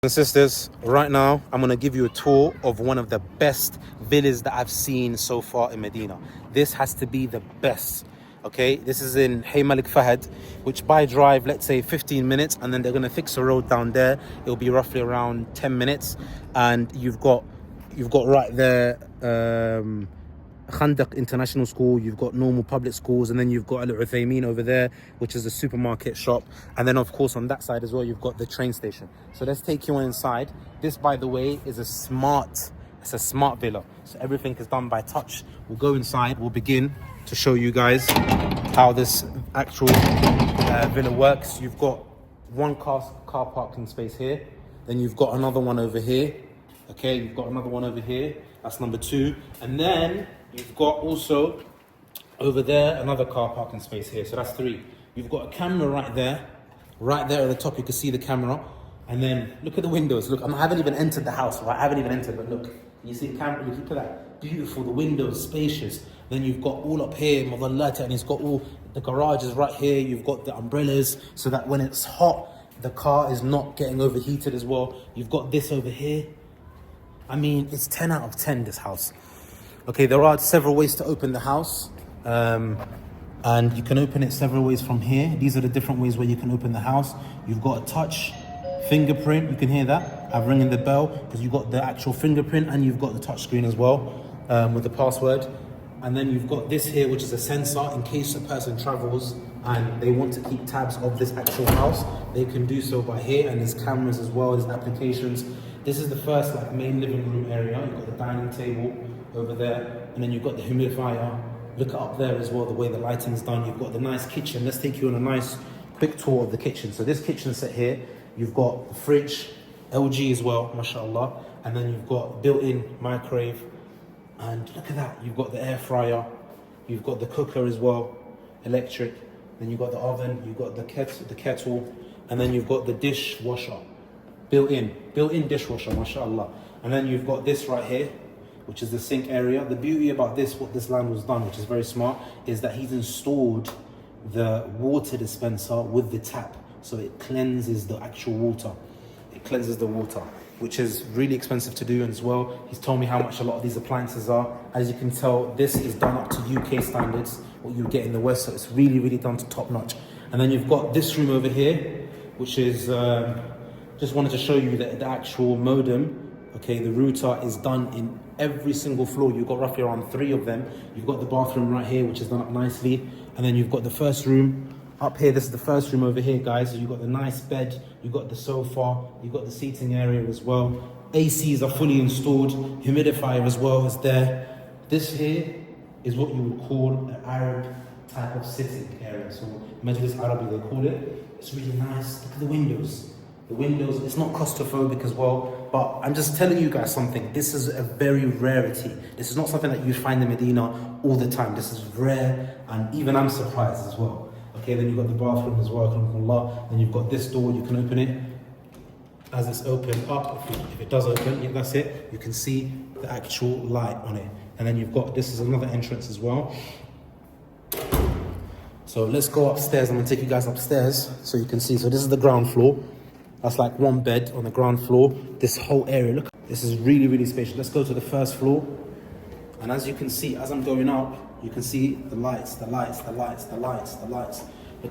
And sisters, right now I'm gonna give you a tour of one of the best villas that I've seen so far in Medina. This has to be the best. Okay, this is in Hay Malik Fahad, which by drive, let's say 15 minutes, and then they're gonna fix a road down there. It'll be roughly around 10 minutes, and you've got right there Khandaq International School, you've got normal public schools, and then you've got Al Uthaymeen over there, which is a supermarket shop. And then of course on that side as well, you've got the train station. So let's take you inside. This, by the way, is a smart villa. So everything is done by touch. We'll go inside, we'll begin to show you guys how this actual villa works. You've got one car parking space here, then you've got another one over here. Okay, you've got another one over here, that's number 2. And then you've got also over there another car parking space here, so that's 3. You've got a camera right there at the top. You can see the camera, and then look at the windows. Look, I haven't even entered the house, right? I haven't even entered, but look, you see the camera. Look at that, beautiful. The windows, spacious. Then you've got all up here, madallata, and it's got all the garages right here. You've got the umbrellas, so that when it's hot, the car is not getting overheated as well. You've got this over here. I mean, it's 10 out of 10, this house. Okay, there are several ways to open the house. And you can open it several ways from here. These are the different ways where you can open the house. You've got a touch fingerprint, you can hear that. I've ringing the bell because you've got the actual fingerprint and you've got the touch screen as well with the password. And then you've got this here, which is a sensor in case a person travels and they want to keep tabs of this actual house. They can do so by here, and there's cameras as well, there's applications. This is the first main living room area. You've got the dining table over there, and then you've got the humidifier. Look up there as well, the way the lighting's done. You've got the nice kitchen. Let's take you on a nice quick tour of the kitchen. So this kitchen set here, you've got the fridge, LG as well, mashallah. And then you've got built-in microwave. And look at that, you've got the air fryer. You've got the cooker as well, electric. Then you've got the oven, you've got the kettle, and then you've got the dishwasher. Built-in dishwasher, mashallah. And then you've got this right here, which is the sink area. The beauty about this, what this land was done, which is very smart, is that he's installed the water dispenser with the tap. So it cleanses the actual water. It cleanses the water, which is really expensive to do as well. He's told me how much a lot of these appliances are. As you can tell, this is done up to UK standards, what you get in the West, so it's really, really done to top notch. And then you've got this room over here, which is, just wanted to show you that the actual modem, okay, the router is done in every single floor. You've got roughly around 3 of them. You've got the bathroom right here, which is done up nicely. And then you've got the first room up here. This is the first room over here, guys. So you've got the nice bed, you've got the sofa, you've got the seating area as well. ACs are fully installed, humidifier as well is there. This here is what you would call an Arab type of sitting area. So Majlis Arabi, they call it. It's really nice. Look at the windows. The windows, it's not claustrophobic as well, but I'm just telling you guys something. This is a very rarity. This is not something that you find in Medina all the time. This is rare, and even I'm surprised as well. Okay, then you've got the bathroom as well, then you've got this door, you can open it. As it's opened up, if it does open, yeah, that's it. You can see the actual light on it. And then you've got, this is another entrance as well. So let's go upstairs. I'm gonna take you guys upstairs so you can see. So this is the ground floor. That's like one bed on the ground floor. This whole area, look, this is really, really spacious. Let's go to the first floor. And as you can see, as I'm going up, you can see the lights. Look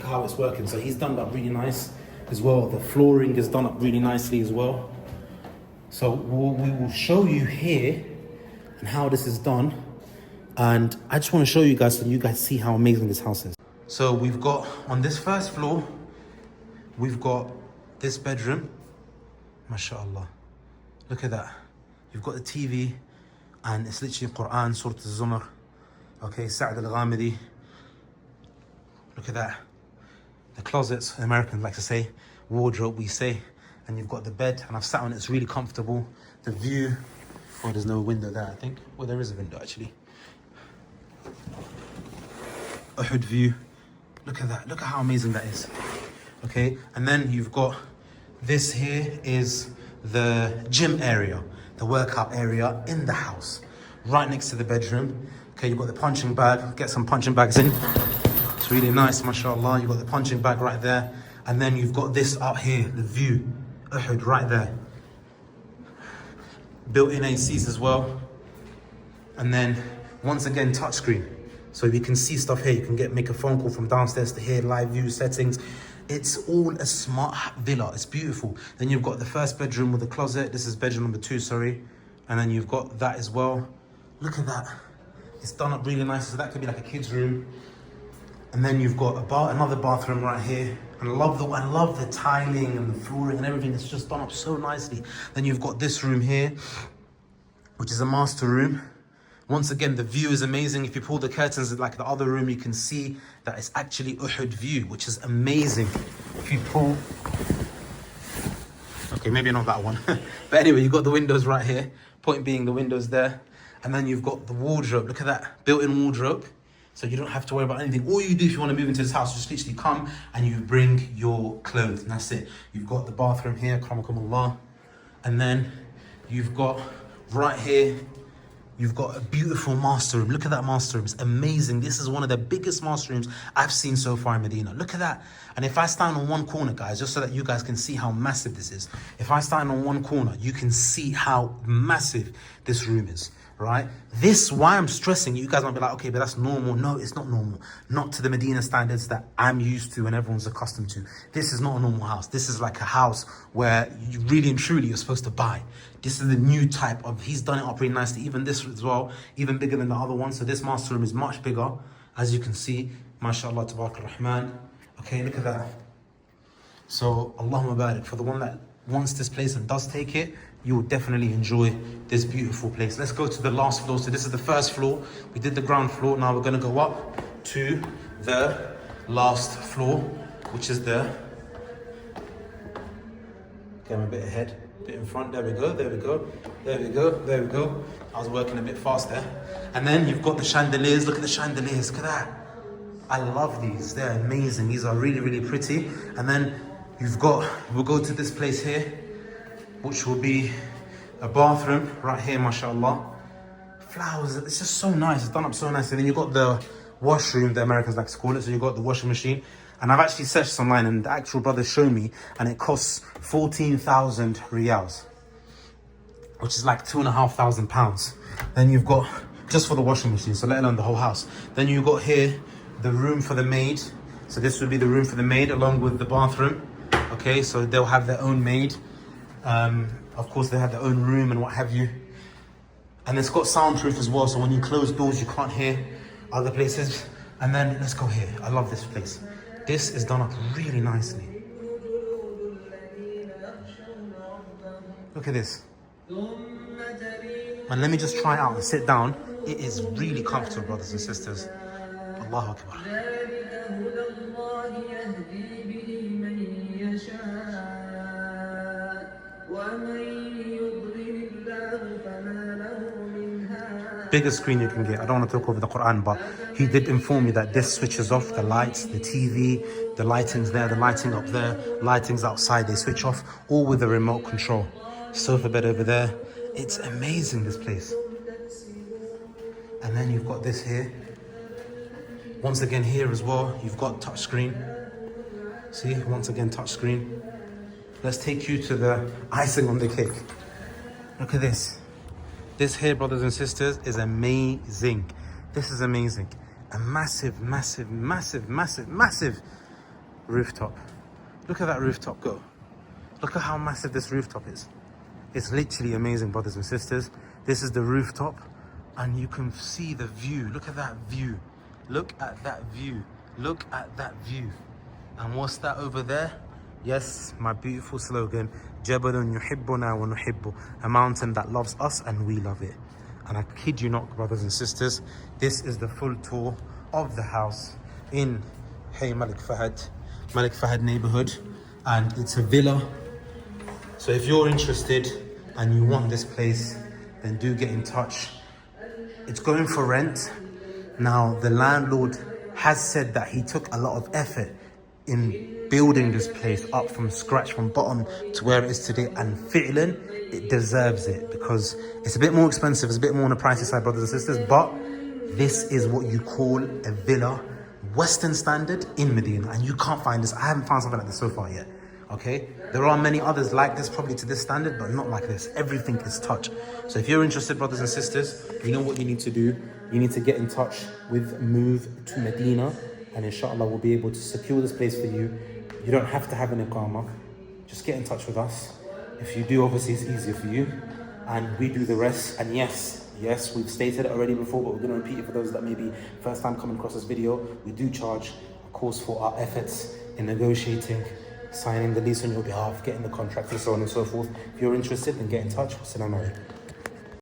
how it's working. So he's done that really nice as well. The flooring is done up really nicely as well. So we will show you here and how this is done. And I just want to show you guys so you guys see how amazing this house is. So we've got, on this first floor, we've got this bedroom, mashallah. Look at that. You've got the TV, and it's literally Quran, Surah Al-Zumar. Okay, Sa'd al-Ghamidi. Look at that. The closets, Americans like to say, wardrobe we say. And you've got the bed, and I've sat on it, it's really comfortable. The view, oh, there's no window there, I think. Well, there is a window actually. Uhud view. Look at that, look at how amazing that is. Okay, and then you've got this here is the gym area, the workout area in the house, right next to the bedroom. Okay, you've got the punching bag, get some punching bags in. It's really nice, mashallah. You've got the punching bag right there. And then you've got this up here, the view, Uhud right there. built-in ACs as well. And then once again, touchscreen. So you can see stuff here. You can make a phone call from downstairs to here, live view settings. It's all a smart villa. It's beautiful. Then you've got the first bedroom with a closet. This is bedroom number 2, sorry. And then you've got that as well. Look at that. It's done up really nice. So that could be like a kid's room. And then you've got another bathroom right here. And I love the tiling and the flooring and everything. It's just done up so nicely. Then you've got this room here, which is a master room. Once again, the view is amazing. If you pull the curtains like the other room, you can see that it's actually Uhud view, which is amazing. If you pull, okay, maybe not that one. But anyway, you've got the windows right here. Point being the windows there. And then you've got the wardrobe. Look at that, built-in wardrobe. So you don't have to worry about anything. All you do if you want to move into this house, just literally come and you bring your clothes, and that's it. You've got the bathroom here, akramakumullah. And then you've got right here, you've got a beautiful master room. Look at that master room, it's amazing. This is one of the biggest master rooms I've seen so far in Medina. Look at that. And if I stand on one corner, guys, just so that you guys can see how massive this is. If I stand on one corner, you can see how massive this room is, right? This, why I'm stressing, you guys might be like, okay, but that's normal. No, it's not normal. Not to the Medina standards that I'm used to and everyone's accustomed to. This is not a normal house. This is like a house where you really and truly you're supposed to buy. This is the new type of, he's done it up really nicely. Even this as well, even bigger than the other one. So this master room is much bigger, as you can see. MashaAllah, Tabarak Rahman. Okay, look at that. So, Allahumma barik. For the one that wants this place and does take it, you will definitely enjoy this beautiful place. Let's go to the last floor. So this is the first floor. We did the ground floor. Now we're going to go up to the last floor, which is the... Okay, I'm a bit ahead. In front, there we go, there we go, there we go, there we go. I was working a bit fast there. And then you've got the chandeliers. Look at the chandeliers, look at that. I love these, they're amazing. These are really, really pretty. And then we'll go to this place here, which will be a bathroom right here, mashallah. Flowers, it's just so nice, it's done up so nicely. Then you've got the washroom, the Americans like to call it. So you've got the washing machine. And I've actually searched online and the actual brother showed me, and it costs 14,000 riyals, which is like £2,500. Then you've got, just for the washing machine, so let alone the whole house. Then you've got here, the room for the maid. So this would be the room for the maid along with the bathroom. Okay, so they'll have their own maid. Of course, they have their own room and what have you. And it's got soundproof as well, so when you close doors, you can't hear other places. And then let's go here. I love this place. This is done up really nicely. Look at this. And let me just try it out and sit down. It is really comfortable, brothers and sisters. Allahu Akbar. Biggest screen you can get. I don't want to talk over the Quran, but he did inform me that this switches off the lights, the TV, the lighting's there, the lighting up there, lighting's outside, they switch off, all with a remote control. Sofa bed over there. It's amazing, this place. And then you've got this here. Once again here as well, you've got touch screen. See, once again, touch screen. Let's take you to the icing on the cake. Look at this. This here, brothers and sisters, is amazing. This is amazing. A massive, massive, massive, massive, massive rooftop. Look at that rooftop go. Look at how massive this rooftop is. It's literally amazing, brothers and sisters. This is the rooftop, and you can see the view. Look at that view. Look at that view. Look at that view. And what's that over there? Yes, my beautiful slogan, Jabalun yuhibbuna wa nuhibbu, a mountain that loves us and we love it. And I kid you not, brothers and sisters, this is the full tour of the house in Malik Fahad neighborhood, and it's a villa. So if you're interested and you want this place, then do get in touch. It's going for rent. Now, the landlord has said that he took a lot of effort in building this place up from scratch, from bottom to where it is today, and fi'lan, it deserves it, because it's a bit more expensive, it's a bit more on the pricey side, brothers and sisters, but this is what you call a villa, Western standard in Medina, and you can't find this. I haven't found something like this so far yet. Okay, there are many others like this, probably to this standard, but not like this. Everything is touch. So if you're interested, brothers and sisters, you know what you need to do. You need to get in touch with Move to Medina, and inshallah we'll be able to secure this place for you. You don't have to have an iqamah. Just get in touch with us. If you do, obviously it's easier for you, and we do the rest. And yes, we've stated it already before, but we're going to repeat it for those that may be first time coming across this video. We do charge, of course, for our efforts in negotiating, signing the lease on your behalf, getting the contract, and so on and so forth. If you're interested, then get in touch. Assalamu alaikum.